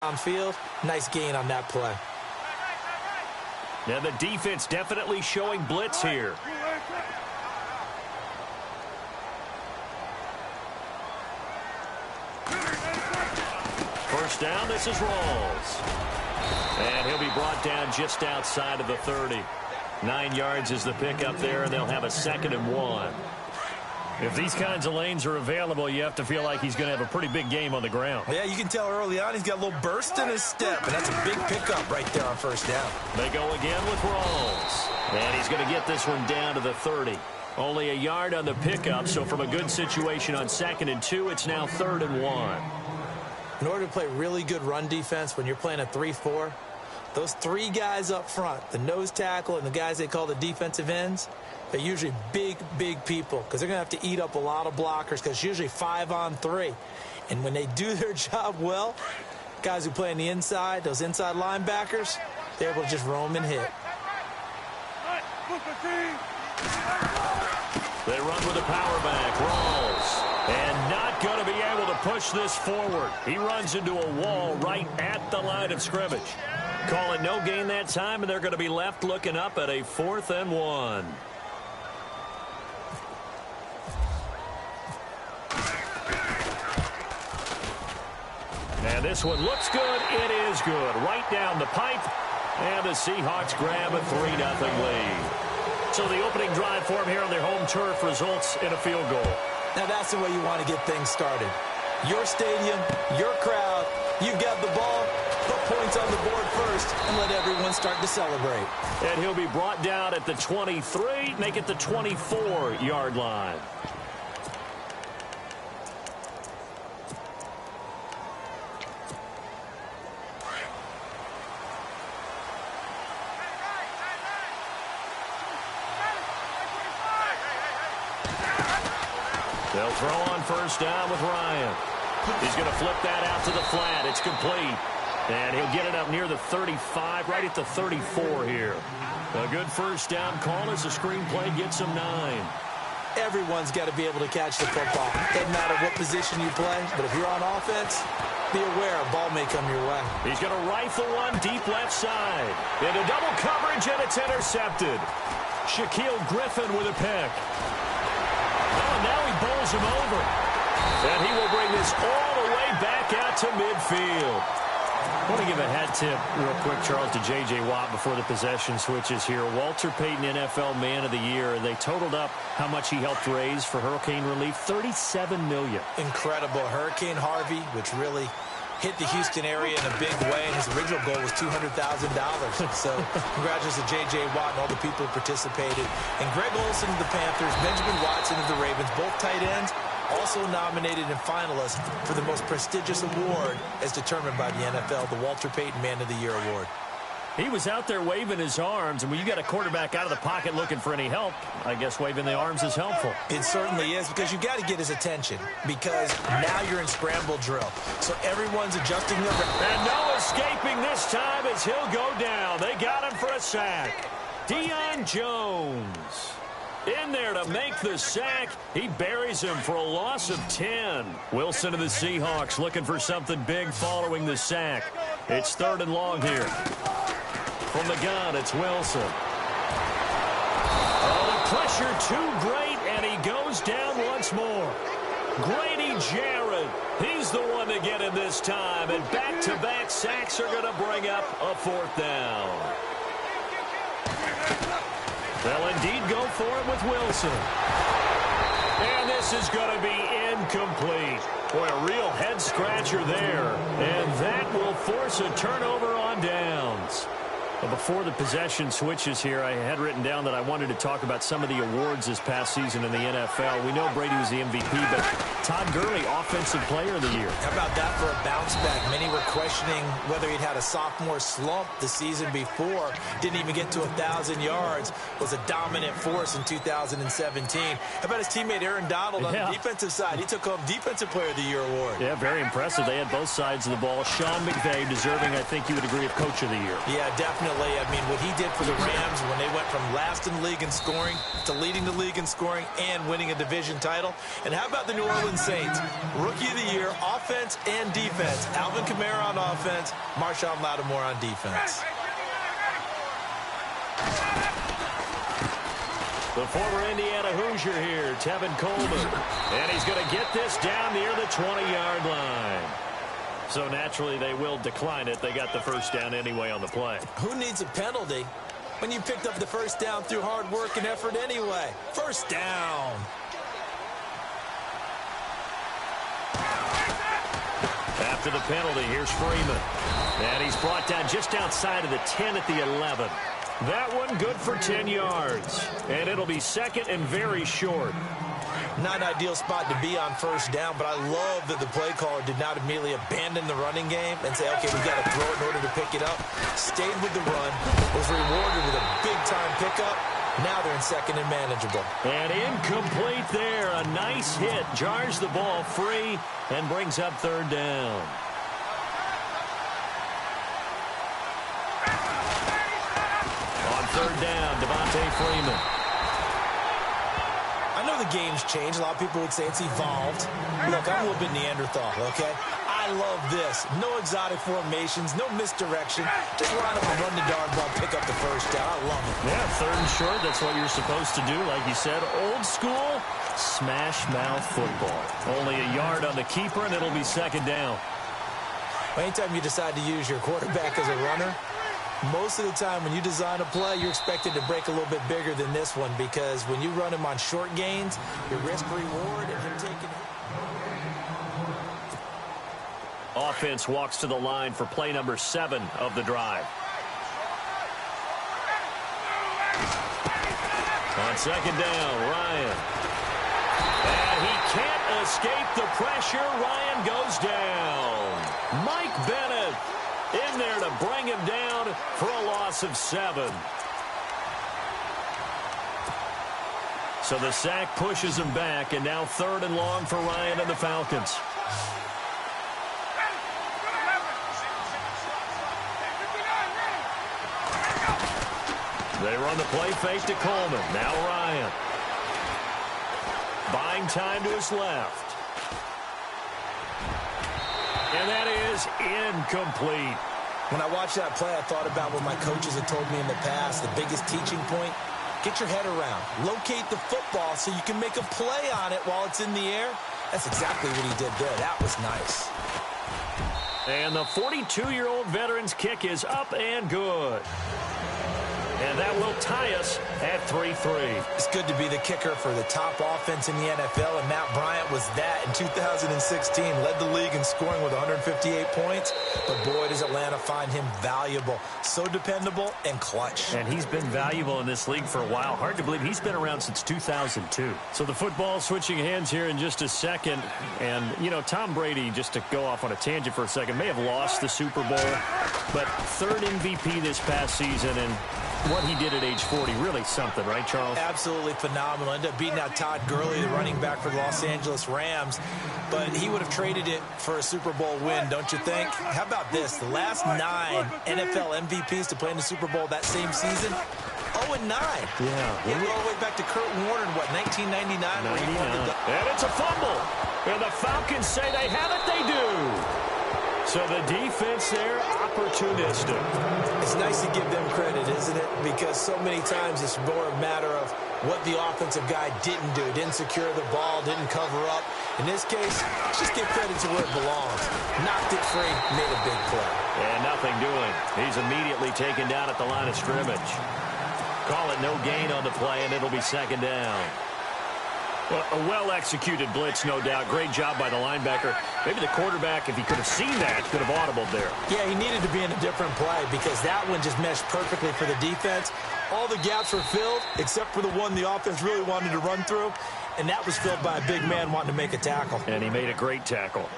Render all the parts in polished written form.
downfield. Nice gain on that play. Now the defense definitely showing blitz here. First down, this is Rawls. And he'll be brought down just outside of the 30. 9 yards is the pickup there, and they'll have a 2nd and 1. If these kinds of lanes are available, you have to feel like he's going to have a pretty big game on the ground. Yeah, you can tell early on he's got a little burst in his step, and that's a big pickup right there on first down. They go again with Rawls. And he's going to get this one down to the 30. Only a yard on the pickup, so from a good situation on 2nd and 2, it's now 3rd and 1. In order to play really good run defense when you're playing a 3-4, those 3 guys up front, the nose tackle and the guys they call the defensive ends, they're usually big, big people because they're going to have to eat up a lot of blockers because it's usually 5-on-3. And when they do their job well, guys who play on the inside, those inside linebackers, they're able to just roam and hit. They run with a power back. Rawls. And not going to be able to push this forward. He runs into a wall right at the line of scrimmage. Calling no gain that time, and they're going to be left looking up at a 4th and 1. And this one looks good. It is good. Right down the pipe. And the Seahawks grab a 3-0 lead. So the opening drive for them here on their home turf results in a field goal. Now that's the way you want to get things started. Your stadium, your crowd, you've got the ball, put points on the board first, and let everyone start to celebrate. And he'll be brought down at the 23, make it the 24-yard line. They'll throw on first down with Ryan. He's going to flip that out to the flat. It's complete. And he'll get it up near the 35, right at the 34 here. A good first down call as the screenplay gets him 9. Everyone's got to be able to catch the football. Doesn't matter what position you play, but if you're on offense, be aware a ball may come your way. He's going to rifle one deep left side. Into double coverage, and it's intercepted. Shaquille Griffin with a pick. Oh, now he bowls him over. And he will bring this all the way back out to midfield. I want to give a hat tip real quick, Charles, to J.J. Watt before the possession switches here. Walter Payton, NFL Man of the Year. They totaled up how much he helped raise for hurricane relief, $37 million. Incredible. Hurricane Harvey, which really hit the Houston area in a big way, and his original goal was $200,000. So congratulations to J.J. Watt and all the people who participated. And Greg Olsen of the Panthers, Benjamin Watson of the Ravens, both tight ends, also nominated and finalists for the most prestigious award as determined by the NFL, the Walter Payton Man of the Year Award. He was out there waving his arms, and when you got a quarterback out of the pocket looking for any help, I guess waving the arms is helpful. It certainly is, because you got to get his attention, because now you're in scramble drill. So everyone's adjusting their... And no escaping this time as he'll go down. They got him for a sack. Deion Jones in there to make the sack. He buries him for a loss of 10. Wilson of the Seahawks looking for something big following the sack. It's 3rd and long here. From the gun, it's Wilson. Oh, the pressure too great, and he goes down once more. Grady Jarrett, he's the one to get him this time, and back-to-back sacks are going to bring up a 4th down. They'll indeed go for it with Wilson. And this is going to be incomplete. Boy, a real head-scratcher there. And that will force a turnover on downs. But before the possession switches here, I had written down that I wanted to talk about some of the awards this past season in the NFL. We know Brady was the MVP, but Todd Gurley, Offensive Player of the Year. How about that for a bounce back? Many were questioning whether he'd had a sophomore slump the season before. Didn't even get to 1,000 yards. Was a dominant force in 2017. How about his teammate Aaron Donald on the defensive side? He took home Defensive Player of the Year award. Yeah, very impressive. They had both sides of the ball. Sean McVay deserving, I think you would agree, of Coach of the Year. Yeah, definitely. ultimately, I mean, what he did for the Rams when they went from last in the league in scoring to leading the league in scoring and winning a division title. And how about the New Orleans Saints? Rookie of the year, offense and defense. Alvin Kamara on offense, Marshawn Lattimore on defense. The former Indiana Hoosier here, Tevin Coleman. And he's going to get this down near the 20-yard line. So naturally, they will decline it. They got the first down anyway on the play. Who needs a penalty when you picked up the first down through hard work and effort anyway? First down. After the penalty, here's Freeman. And he's brought down just outside of the 10 at the 11. That one good for 10 yards. And it'll be second and very short. Not an ideal spot to be on first down, but I love that the play caller did not immediately abandon the running game and say, okay, we got to throw it in order to pick it up. Stayed with the run, was rewarded with a big-time pickup. Now they're in second and manageable. And incomplete there. A nice hit. Jars the ball free and brings up third down. On third down, Devontae Freeman. I know the game's changed. A lot of people would say it's evolved. Look, I'm a little bit Neanderthal, okay? I love this. No exotic formations, no misdirection. Just line up and run the darn ball, pick up the first down. I love it. Yeah, third and short, that's what you're supposed to do. Like you said, old school, smash mouth football. Only a yard on the keeper, and it'll be second down. Anytime you decide to use your quarterback as a runner, most of the time when you design a play, you're expected to break a little bit bigger than this one, because when you run him on short gains, your risk-reward and him taking... Offense walks to the line for play number 7 of the drive. On second down, Ryan. And he can't escape the pressure. Ryan goes down. Mike Bennett in there to bring him down for a loss of 7. So the sack pushes him back, and now third and long for Ryan and the Falcons. They run the play fake to Coleman. Now Ryan. Buying time to his left. And that is incomplete. When I watched that play, I thought about what my coaches had told me in the past. The biggest teaching point, get your head around. Locate the football so you can make a play on it while it's in the air. That's exactly what he did there. That was nice. And the 42-year-old veteran's kick is up and good. And that will tie us at 3-3. It's good to be the kicker for the top offense in the NFL, and Matt Bryant was that in 2016. Led the league in scoring with 158 points, but boy, does Atlanta find him valuable. So dependable and clutch. And he's been valuable in this league for a while. Hard to believe he's been around since 2002. So the football switching hands here in just a second. And, you know, Tom Brady, just to go off on a tangent for a second, may have lost the Super Bowl, but third MVP this past season, and what he did at age 40, really something, right, Charles? Absolutely phenomenal. Ended up beating out Todd Gurley, the running back for the Los Angeles Rams, but he would have traded it for a Super Bowl win, don't you think? How about this? The last 9 NFL MVPs to play in the Super Bowl that same season, 0-9. Yeah. You go all the way back to Kurt Warner in, what, 1999? And it's a fumble. And the Falcons say they have it, they do. So the defense there, opportunistic. It's nice to give them credit, isn't it? Because so many times it's more a matter of what the offensive guy didn't do. Didn't secure the ball, didn't cover up. In this case, just give credit to where it belongs. Knocked it free, made a big play. And nothing doing. He's immediately taken down at the line of scrimmage. Call it no gain on the play, and it'll be second down. Well, a well-executed blitz, no doubt. Great job by the linebacker. Maybe the quarterback, if he could have seen that, could have audibled there. Yeah, he needed to be in a different play because that one just meshed perfectly for the defense. All the gaps were filled except for the one the offense really wanted to run through, and that was filled by a big man wanting to make a tackle. And he made a great tackle.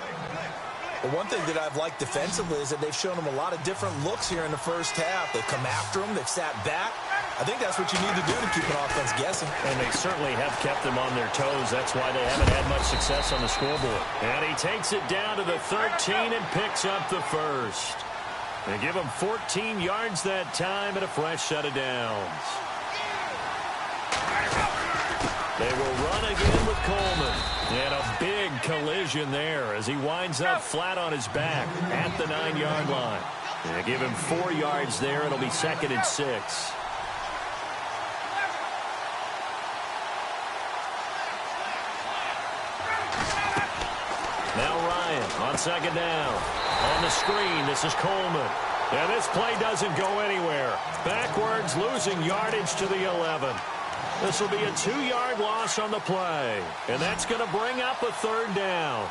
But one thing that I've liked defensively is that they've shown him a lot of different looks here in the first half. They've come after him. They've sat back. I think that's what you need to do to keep an offense guessing. And they certainly have kept them on their toes. That's why they haven't had much success on the scoreboard. And he takes it down to the 13 and picks up the first. They give him 14 yards that time and a fresh set of downs. They will run again with Coleman. And a big collision there as he winds up flat on his back at the 9-yard line. They give him 4 yards there. It'll be 2nd and 6. Now Ryan on 2nd down. On the screen, this is Coleman. And this play doesn't go anywhere. Backwards, losing yardage to the 11. This will be a 2-yard loss on the play. And that's going to bring up a 3rd down.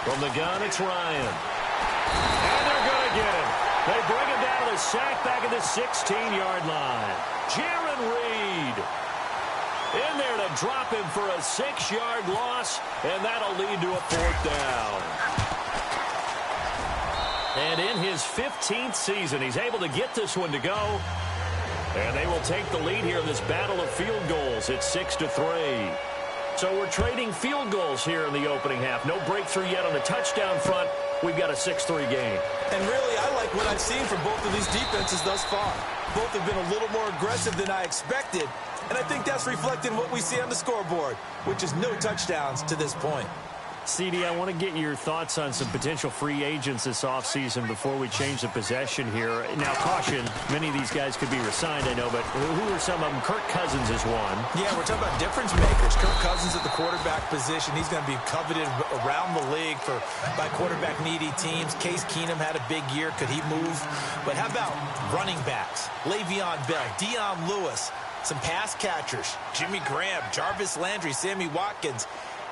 From the gun, it's Ryan. And they're going to get him. They bring him down to the sack back at the 16-yard line. Jaron Reed in there to drop him for a 6-yard loss, and that'll lead to a 4th down. And in his 15th season, he's able to get this one to go. And they will take the lead here in this battle of field goals. It's 6-3. So we're trading field goals here in the opening half. No breakthrough yet on the touchdown front. We've got a 6-3 game. And really, I like what I've seen from both of these defenses thus far. Both have been a little more aggressive than I expected. And I think that's reflected in what we see on the scoreboard, which is no touchdowns to this point. CD, I want to get your thoughts on some potential free agents this offseason before we change the possession here. Now, caution, many of these guys could be resigned, I know, but who are some of them? Kirk Cousins is one. Yeah, we're talking about difference makers. Kirk Cousins at the quarterback position. He's going to be coveted around the league by quarterback-needy teams. Case Keenum had a big year. Could he move? But how about running backs? Le'Veon Bell, Dion Lewis, some pass catchers, Jimmy Graham, Jarvis Landry, Sammy Watkins.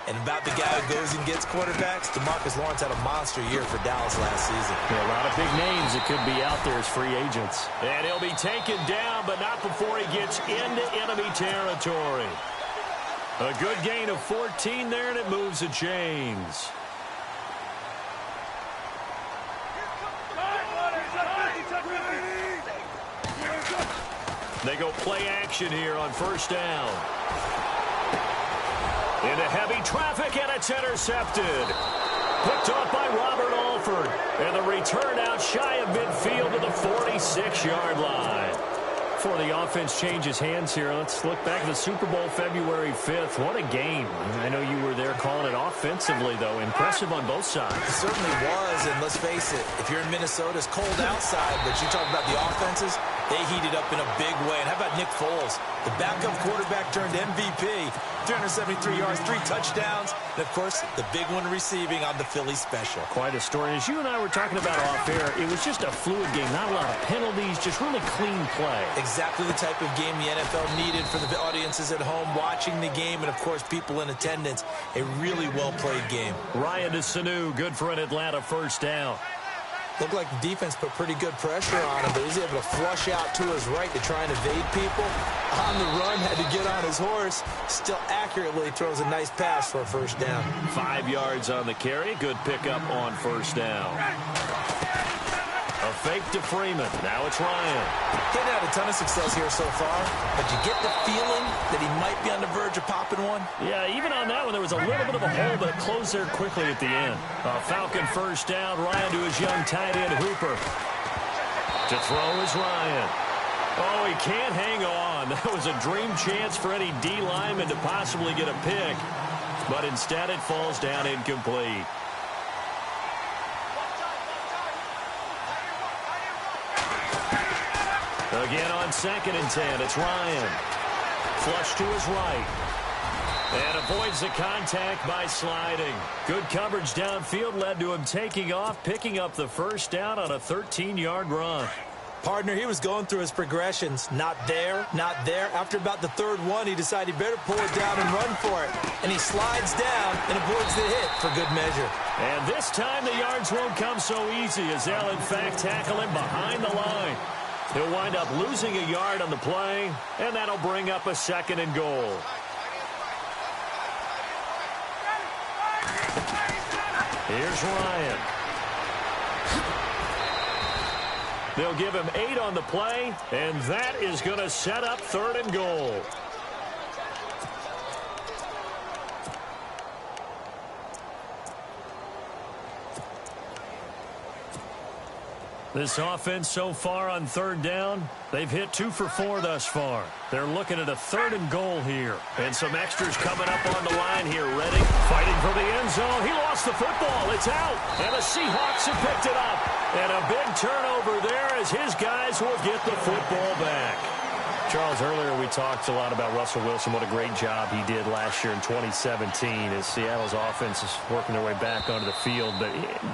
And about the guy who goes and gets quarterbacks, DeMarcus Lawrence had a monster year for Dallas last season. Yeah, a lot of big names that could be out there as free agents. And he'll be taken down, but not before he gets into enemy territory. A good gain of 14 there, and it moves the chains. They go play action here on 1st down. Into heavy traffic, and it's intercepted. Picked off by Robert Alford. And the return out shy of midfield to the 46-yard line. Before the offense changes hands here, let's look back at the Super Bowl February 5th. What a game. I know you were there calling it offensively, though. Impressive on both sides. It certainly was, and let's face it, if you're in Minnesota, it's cold outside, but you talk about the offenses, they heated up in a big way. And how about Nick Foles? The backup quarterback turned MVP. 373 yards, 3 touchdowns, and, of course, the big one receiving on the Philly special. Quite a story. As you and I were talking about off air, it was just a fluid game. Not a lot of penalties, just really clean play. Exactly the type of game the NFL needed for the audiences at home watching the game and, of course, people in attendance. A really well-played game. Ryan to Sanu, good for an Atlanta 1st down. Looked like the defense put pretty good pressure on him, but he's able to flush out to his right to try and evade people. On the run, had to get on his horse. Still accurately throws a nice pass for a 1st down. 5 yards on the carry. Good pickup on 1st down. A fake to Freeman. Now it's Ryan. Getting had a ton of success here so far, but you get the feeling that he might be on the verge of popping one? Yeah, even on that one, there was a little bit of a hole, but it closed there quickly at the end. A Falcon 1st down. Ryan to his young tight end, Hooper. To throw is Ryan. Oh, he can't hang on. That was a dream chance for any D lineman to possibly get a pick, but instead it falls down incomplete. Again on 2nd and 10, it's Ryan. Flush to his right. And avoids the contact by sliding. Good coverage downfield led to him taking off, picking up the 1st down on a 13-yard run. Partner, he was going through his progressions. Not there, not there. After about the 3rd one, he decided he better pull it down and run for it. And he slides down and avoids the hit for good measure. And this time the yards won't come so easy as they'll, in fact, tackle him behind the line. He'll wind up losing a yard on the play, and that'll bring up a 2nd and goal. Here's Ryan. They'll give him 8 on the play, and that is going to set up 3rd and goal. This offense so far on third down, they've hit 2 for 4 thus far. They're looking at a 3rd and goal here. And some extras coming up on the line here. Ready? Fighting for the end zone. He lost the football. It's out. And the Seahawks have picked it up. And a big turnover there as his guys will get the football back. Charles, earlier we talked a lot about Russell Wilson, what a great job he did last year in 2017 as Seattle's offense is working their way back onto the field. But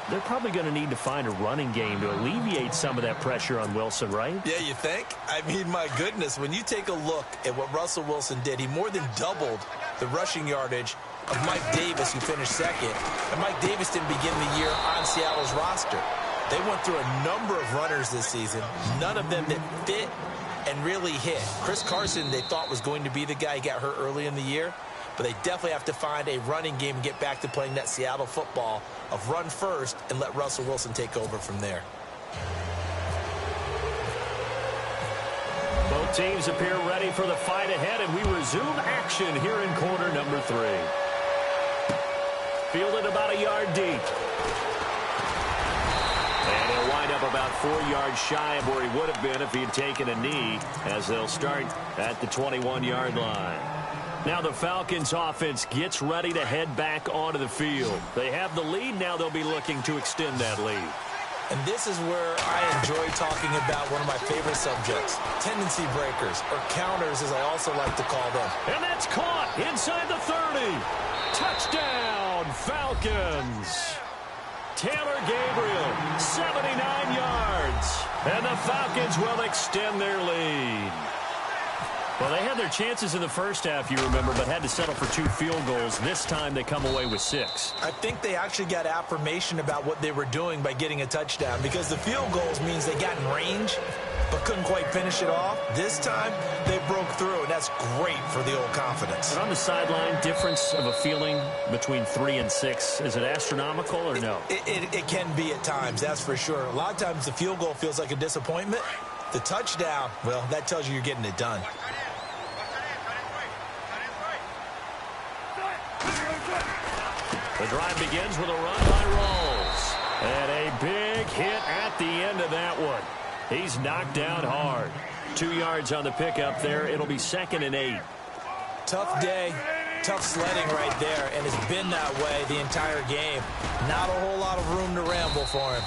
they're probably going to need to find a running game to alleviate some of that pressure on Wilson, right? Yeah, you think? I mean, my goodness, when you take a look at what Russell Wilson did, he more than doubled the rushing yardage of Mike Davis, who finished second. And Mike Davis didn't begin the year on Seattle's roster. They went through a number of runners this season, none of them that fit and really hit. Chris Carson, they thought was going to be the guy. He got hurt early in the year, but they definitely have to find a running game and get back to playing that Seattle football of run first and let Russell Wilson take over from there. Both teams appear ready for the fight ahead, and we resume action here in quarter number 3. Fielded about a yard deep. And he'll wind up about 4 yards shy of where he would have been if he had taken a knee, as they'll start at the 21-yard line. Now the Falcons offense gets ready to head back onto the field. They have the lead. Now they'll be looking to extend that lead. And this is where I enjoy talking about one of my favorite subjects, tendency breakers, or counters as I also like to call them. And that's caught inside the 30. Touchdown, Falcons. Taylor Gabriel, 79 yards. And the Falcons will extend their lead. Well, they had their chances in the first half, you remember, but had to settle for 2 field goals. This time they come away with 6. I think they actually got affirmation about what they were doing by getting a touchdown, because the field goals means they got in range but couldn't quite finish it off. This time they broke through, and that's great for the old confidence. And on the sideline, difference of a feeling between 3 and 6, is it astronomical or no? It can be at times, that's for sure. A lot of times the field goal feels like a disappointment. The touchdown, well, that tells you you're getting it done. The drive begins with a run by Rawls. And a big hit at the end of that one. He's knocked down hard. 2 yards on the pickup there. It'll be 2nd and 8. Tough day, tough sledding right there, and it's been that way the entire game. Not a whole lot of room to ramble for him.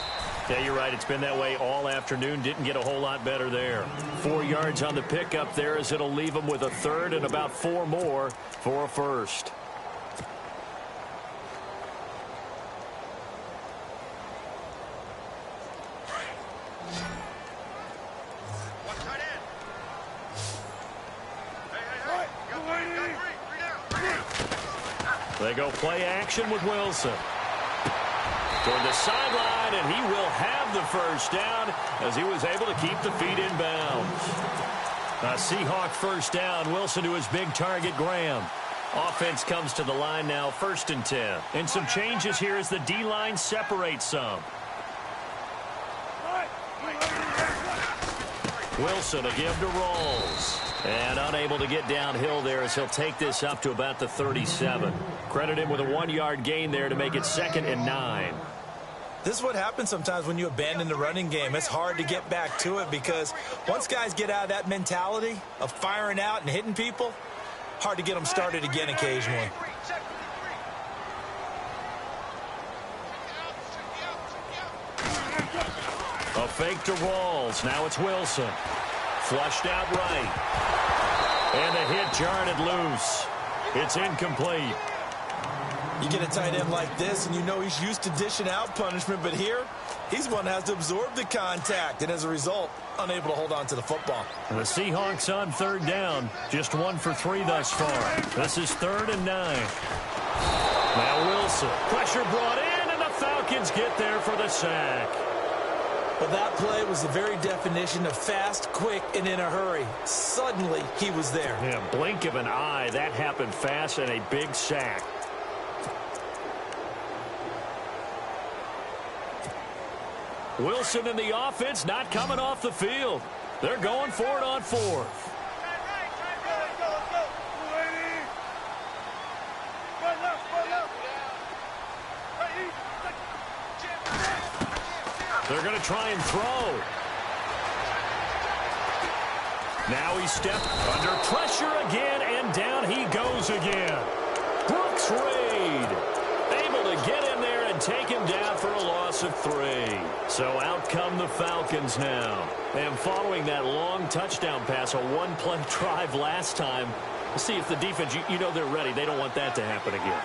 Yeah, you're right. It's been that way all afternoon. Didn't get a whole lot better there. 4 yards on the pickup there as it'll leave him with a 3rd and about 4 more for a 1st. They go play action with Wilson. Toward the sideline, and he will have the 1st down as he was able to keep the feet in bounds. A Seahawk 1st down. Wilson to his big target, Graham. Offense comes to the line now, 1st and 10. And some changes here as the D-line separates some. Wilson, a give to Rawls. And unable to get downhill there as he'll take this up to about the 37. Credit him with a 1-yard gain there to make it 2nd and 9. This is what happens sometimes when you abandon the running game. It's hard to get back to it because once guys get out of that mentality of firing out and hitting people, hard to get them started again occasionally. A fake to Rawls. Now it's Wilson. Flushed out right. And the hit jarred it loose. It's incomplete. You get a tight end like this, and you know he's used to dishing out punishment, but here, he's one that has to absorb the contact, and as a result, unable to hold on to the football. And the Seahawks on 3rd down, just 1 for 3 thus far. This is 3rd and 9. Now Wilson, pressure brought in, and the Falcons get there for the sack. Well, that play was the very definition of fast, quick, and in a hurry. Suddenly, he was there. Yeah, blink of an eye, that happened fast, and a big sack. Wilson and the offense not coming off the field. They're going for it on 4th. They're going to try and throw. Now he stepped under pressure again, and down he goes again. Brooks Reed able to get in there and take him down for a loss of 3. So out come the Falcons now. And following that long touchdown pass, a one-play drive last time, we'll see if the defense, you know they're ready. They don't want that to happen again.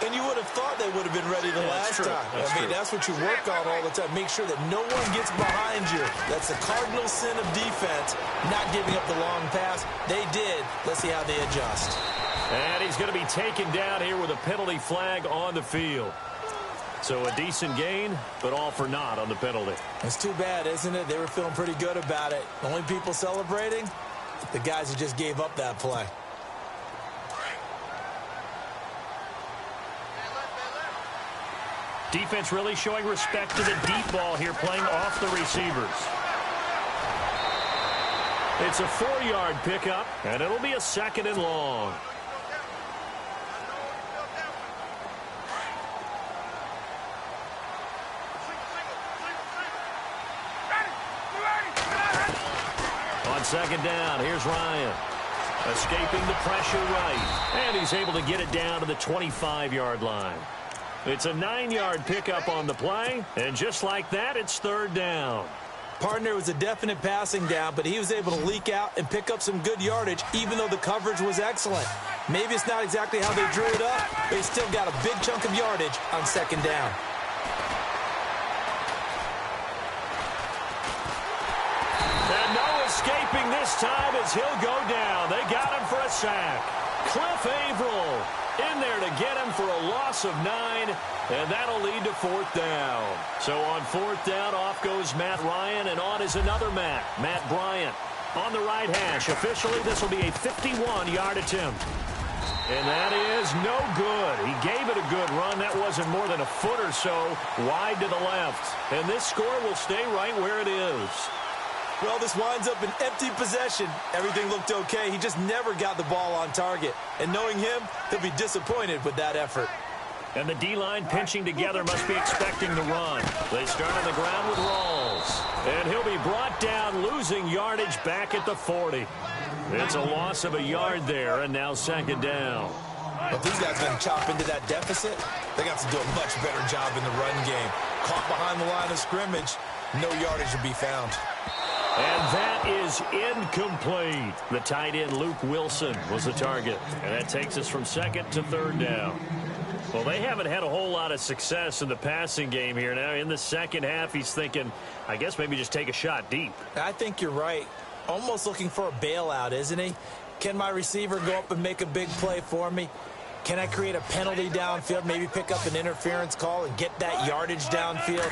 And you would have thought they would have been ready the last time. That's what you work on all the time. Make sure that no one gets behind you. That's the cardinal sin of defense, not giving up the long pass. They did. Let's see how they adjust. And he's going to be taken down here with a penalty flag on the field. So a decent gain, but all for naught on the penalty. It's too bad, isn't it? They were feeling pretty good about it. The only people celebrating, the guys who just gave up that play. Defense really showing respect to the deep ball here, playing off the receivers. It's a 4-yard pickup, and it'll be a 2nd and long. On 2nd down, here's Ryan. Escaping the pressure right, and he's able to get it down to the 25-yard line. It's a 9-yard pickup on the play, and just like that, it's 3rd down. Partner was a definite passing down, but he was able to leak out and pick up some good yardage, even though the coverage was excellent. Maybe it's not exactly how they drew it up, but he still got a big chunk of yardage on 2nd down. And no escaping this time as he'll go down. They got him for a sack. Cliff Averill in there to get him for a loss of 9, and that'll lead to 4th down. So on 4th down, off goes Matt Ryan, and on is another Matt Bryant. On the right hash, officially this will be a 51-yard attempt. And that is no good. He gave it a good run. That wasn't more than a foot or so wide to the left. And this score will stay right where it is. Well, this winds up an empty possession. Everything looked okay. He just never got the ball on target. And knowing him, he'll be disappointed with that effort. And the D-line pinching together must be expecting the run. They start on the ground with Rawls. And he'll be brought down, losing yardage back at the 40. It's a loss of a yard there, and now 2nd down. If these guys are going to chop into that deficit, they got to do a much better job in the run game. Caught behind the line of scrimmage, no yardage to be found. And that is incomplete. The tight end, Luke Wilson, was the target. And that takes us from 2nd to 3rd down. Well, they haven't had a whole lot of success in the passing game here. Now, in the 2nd half, he's thinking, I guess maybe just take a shot deep. I think you're right. Almost looking for a bailout, isn't he? Can my receiver go up and make a big play for me? Can I create a penalty downfield, maybe pick up an interference call and get that yardage downfield?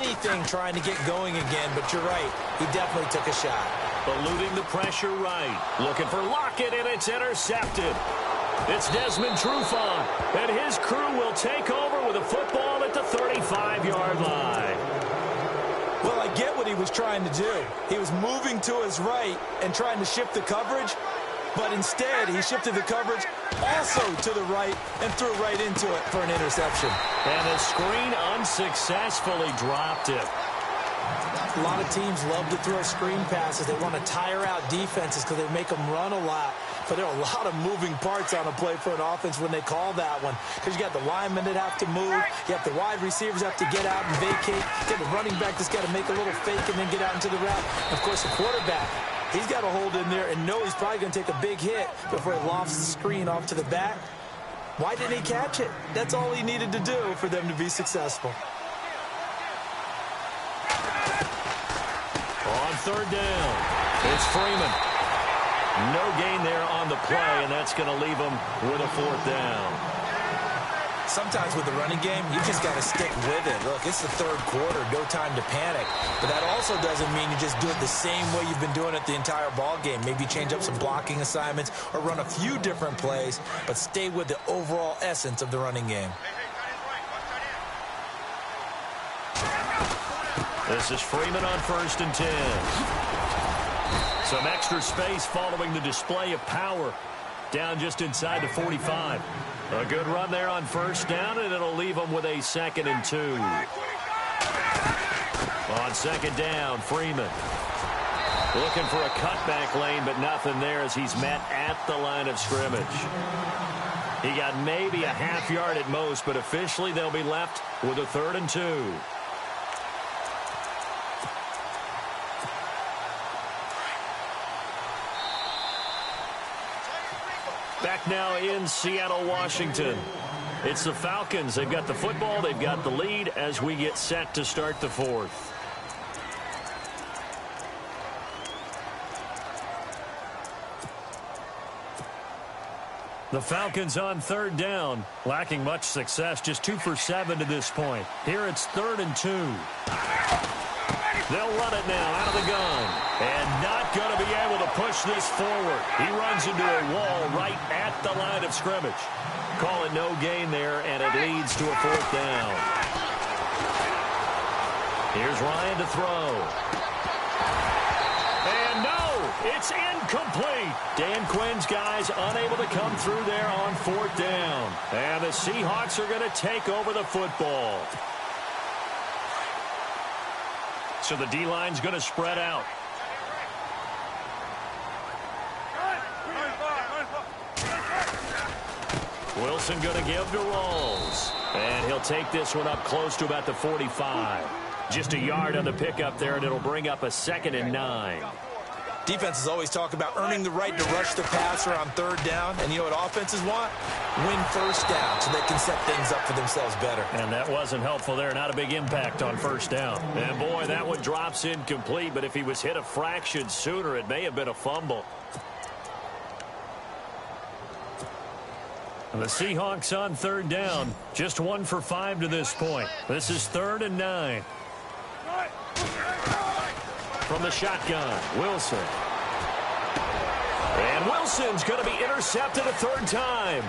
Anything trying to get going again, but you're right. He definitely took a shot. Eluding the pressure right. Looking for Lockett, and it's intercepted. It's Desmond Trufant, and his crew will take over with a football at the 35-yard line. Well, I get what he was trying to do. He was moving to his right and trying to shift the coverage, but instead he shifted the coverage also to the right and threw right into it for an interception. And the screen unsuccessfully dropped it. A lot of teams love to throw screen passes. They want to tire out defenses because they make them run a lot. But there are a lot of moving parts on a play for an offense when they call that one. Because you got the linemen that have to move. You have the wide receivers have to get out and vacate. You got the running back that's got to make a little fake and then get out into the route. And of course, the quarterback, he's got to hold in there and know he's probably going to take a big hit before he lofts the screen off to the back. Why didn't he catch it? That's all he needed to do for them to be successful. On 3rd down, it's Freeman. No gain there on the play, and that's going to leave him with a 4th down. Sometimes with the running game, you just got to stick with it. Look, it's the 3rd quarter, no time to panic. But that also doesn't mean you just do it the same way you've been doing it the entire ball game. Maybe change up some blocking assignments or run a few different plays, but stay with the overall essence of the running game. This is Freeman on 1st and 10. Some extra space following the display of power. Down just inside the 45. A good run there on 1st down, and it'll leave them with a 2nd and 2. On second down, Freeman. Looking for a cutback lane, but nothing there as he's met at the line of scrimmage. He got maybe a half yard at most, but officially they'll be left with a 3rd and 2. Back now in Seattle, Washington. It's the Falcons. They've got the football. They've got the lead as we get set to start the 4th. The Falcons on 3rd down, lacking much success, just 2 for 7 to this point. Here it's 3rd and 2. They'll run it now out of the gun, and not going to be able to push this forward. He runs into a wall right at the line of scrimmage. Call it no gain there, and it leads to a 4th down. Here's Ryan to throw. It's incomplete. Dan Quinn's guys unable to come through there on 4th down. And the Seahawks are going to take over the football. So the D-line's going to spread out. Wilson going to give to Rawls. And he'll take this one up close to about the 45. Just a yard on the pickup there, and it'll bring up a 2nd and 9. Defenses always talk about earning the right to rush the passer on 3rd down. And you know what offenses want? Win 1st down so they can set things up for themselves better. And that wasn't helpful there. Not a big impact on 1st down. And, boy, that one drops incomplete. But if he was hit a fraction sooner, it may have been a fumble. And the Seahawks on 3rd down. Just 1 for 5 to this point. This is 3rd and 9. From the shotgun, Wilson. And Wilson's going to be intercepted a 3rd time.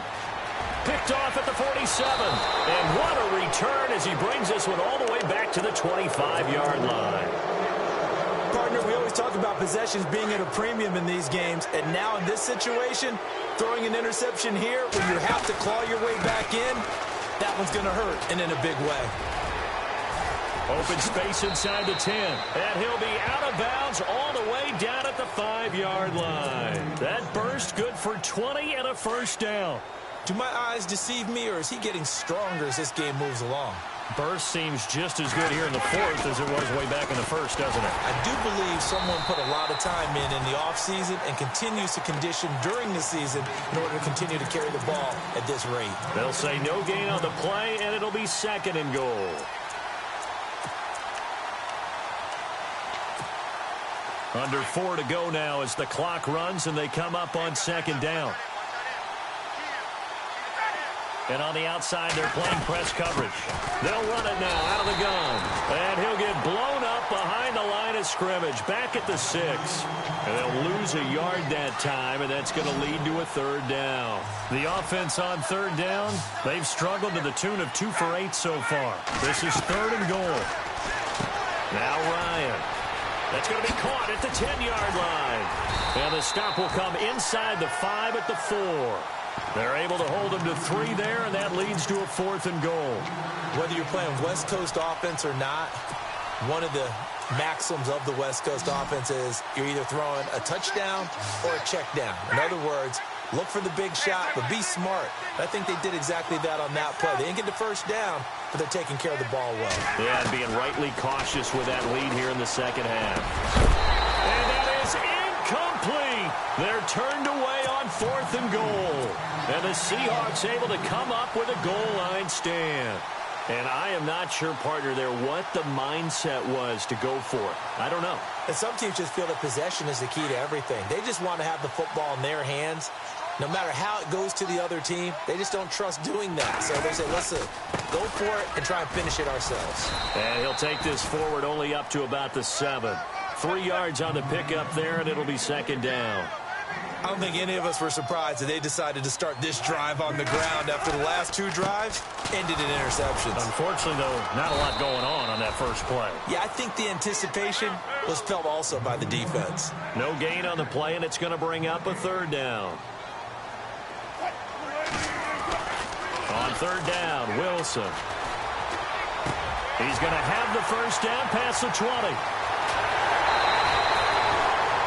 Picked off at the 47. And what a return as he brings this one all the way back to the 25-yard line. Partner, we always talk about possessions being at a premium in these games. And now in this situation, throwing an interception here when you have to claw your way back in, that one's going to hurt, and in a big way. Open space inside the 10. And he'll be out of bounds all the way down at the 5-yard line. That burst good for 20 and a 1st down. Do my eyes deceive me, or is he getting stronger as this game moves along? Burst seems just as good here in the 4th as it was way back in the 1st, doesn't it? I do believe someone put a lot of time in the offseason and continues to condition during the season in order to continue to carry the ball at this rate. They'll say no gain on the play, and it'll be 2nd and goal. Under 4 to go now as the clock runs and they come up on 2nd down. And on the outside, they're playing press coverage. They'll run it now out of the gun. And he'll get blown up behind the line of scrimmage, back at the 6. And they'll lose a yard that time, and that's going to lead to a 3rd down. The offense on 3rd down, they've struggled to the tune of 2 for 8 so far. This is 3rd and goal. Now Ryan. That's going to be caught at the 10-yard line. And the stop will come inside the 5 at the 4. They're able to hold them to 3 there, and that leads to a 4th and goal. Whether you're playing West Coast offense or not, one of the maxims of the West Coast offense is you're either throwing a touchdown or a check down. In other words, look for the big shot, but be smart. I think they did exactly that on that play. They didn't get the 1st down, but they're taking care of the ball well. Yeah, and being rightly cautious with that lead here in the 2nd half. And that is incomplete. They're turned away on 4th and goal. And the Seahawks able to come up with a goal line stand. And I am not sure, partner, there what the mindset was to go for it. I don't know. And some teams just feel that possession is the key to everything. They just want to have the football in their hands. No matter how it goes to the other team, they just don't trust doing that. So they say, listen, go for it and try and finish it ourselves. And he'll take this forward only up to about the 7. 3 yards on the pickup there, and it'll be 2nd down. I don't think any of us were surprised that they decided to start this drive on the ground after the last 2 drives ended in interceptions. Unfortunately, though, not a lot going on that first play. Yeah, I think the anticipation was felt also by the defense. No gain on the play, and it's going to bring up a 3rd down. On 3rd down, Wilson. He's going to have the first down past the 20.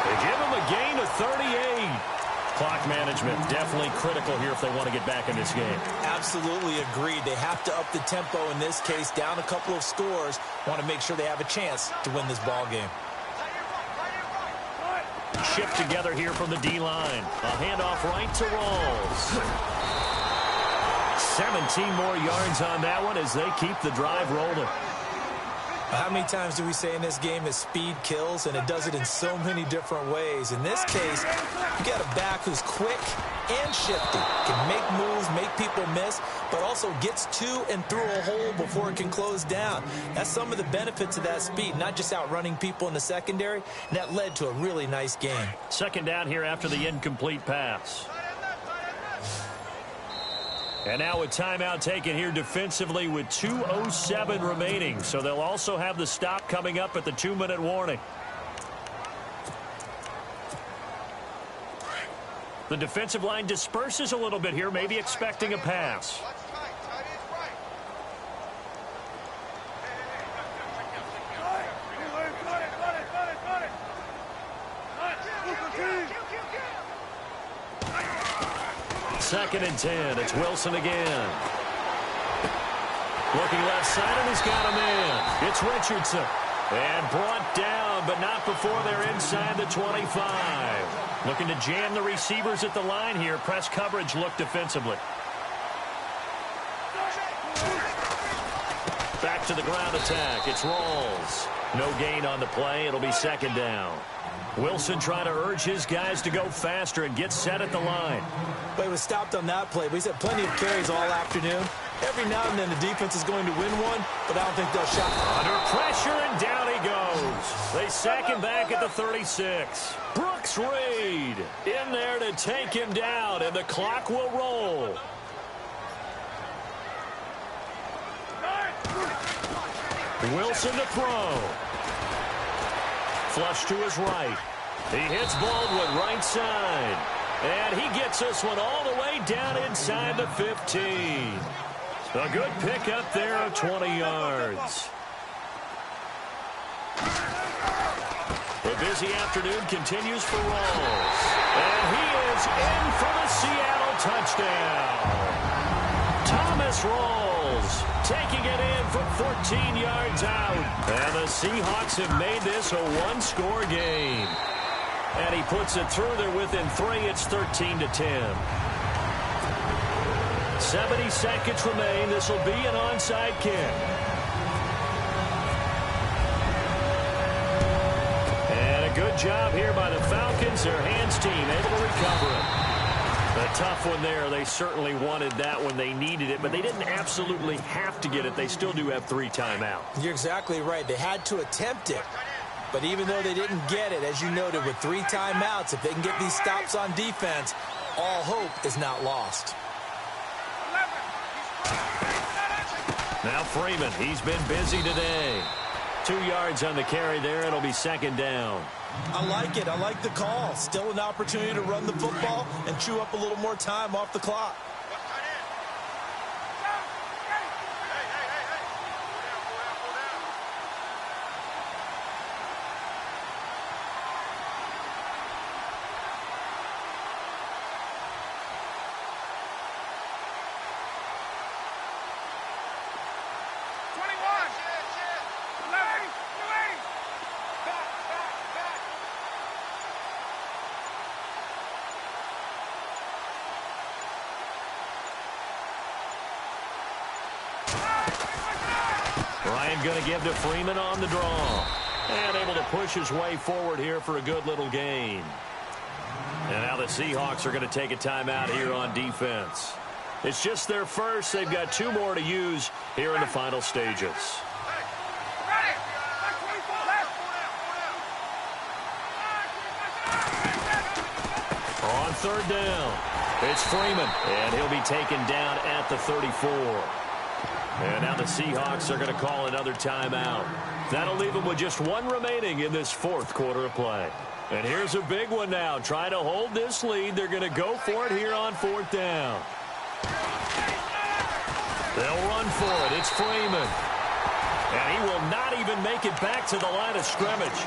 They give him a gain of 38. Clock management definitely critical here if they want to get back in this game. Absolutely agreed. They have to up the tempo in this case, down a couple of scores. Want to make sure they have a chance to win this ball game. Shift together here from the D-line. A handoff right to Rawls. 17 more yards on that one as they keep the drive rolling. How many times do we say in this game that speed kills, and it does it in so many different ways? In this case, you got a back who's quick and shifty, can make moves, make people miss, but also gets to and through a hole before it can close down. That's some of the benefits of that speed, not just outrunning people in the secondary, and that led to a really nice game. Second down here after the incomplete pass. And now a timeout taken here defensively with 2:07 remaining. So they'll also have the stop coming up at the 2-minute warning. The defensive line disperses a little bit here, maybe expecting a pass. Second and 10. It's Wilson again. Looking left side, and he's got a man. It's Richardson. And brought down, but not before they're inside the 25. Looking to jam the receivers at the line here. Press coverage look defensively. Back to the ground attack. It's Rawls. No gain on the play. It'll be second down. Wilson trying to urge his guys to go faster and get set at the line. But he was stopped on that play. But he's had plenty of carries all afternoon. Every now and then the defense is going to win one, but I don't think they'll shot. Under pressure, and down he goes. They sack him back at the 36. Brooks Reed in there to take him down, and the clock will roll. Wilson to throw. Flush to his right. He hits Baldwin right side. And he gets this one all the way down inside the 15. A good pickup there of 20 yards. The busy afternoon continues for Rawls. And he is in for the Seattle touchdown. Thomas Rawls taking it in from 14 yards out. And the Seahawks have made this a one-score game. And he puts it through there within 3. It's 13-10. 70 seconds remain. This will be an onside kick. And a good job here by the Falcons. Their hands team able to recover it. A tough one there. They certainly wanted that when they needed it, but they didn't absolutely have to get it. They still do have 3 timeouts. You're exactly right. They had to attempt it. But even though they didn't get it, as you noted, with 3 timeouts, if they can get these stops on defense, all hope is not lost. Now Freeman, he's been busy today. 2 yards on the carry there. It'll be second down. I like it. I like the call. Still an opportunity to run the football and chew up a little more time off the clock. Going to give to Freeman on the draw. And able to push his way forward here for a good little gain. And now the Seahawks are going to take a timeout here on defense. It's just their first. They've got 2 more to use here in the final stages. On third down, it's Freeman. And he'll be taken down at the 34. And now the Seahawks are going to call another timeout. That'll leave them with just 1 remaining in this 4th quarter of play. And here's a big one now. Trying to hold this lead. They're going to go for it here on 4th down. They'll run for it. It's Freeman. And he will not even make it back to the line of scrimmage.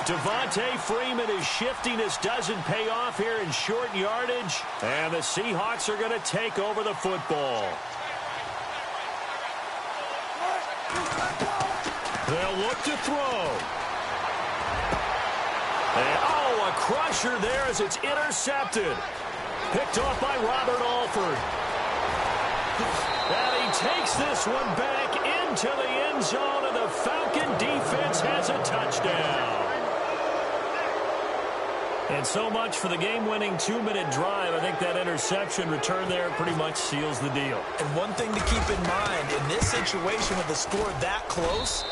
Devontae Freeman is shifting. This doesn't pay off here in short yardage. And the Seahawks are going to take over the football. They'll look to throw. And, a crusher there as it's intercepted. Picked off by Robert Alford. And he takes this one back into the end zone, and the Falcon defense has a touchdown. And so much for the game-winning 2-minute drive. I think that interception return there pretty much seals the deal. And one thing to keep in mind, in this situation with the score that close,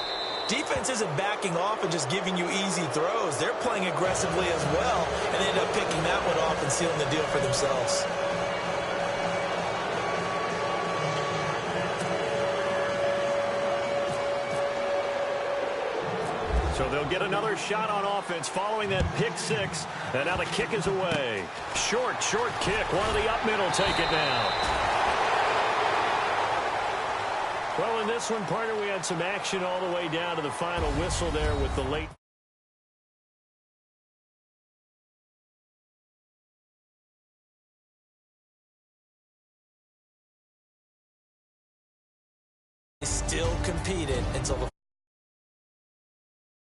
defense isn't backing off and just giving you easy throws. They're playing aggressively as well, and they end up picking that one off and sealing the deal for themselves. So they'll get another shot on offense following that pick six. And now the kick is away. Short kick. One of the up mid will take it now. Well, in this one, partner, we had some action all the way down to the final whistle there with the late. Still competed until the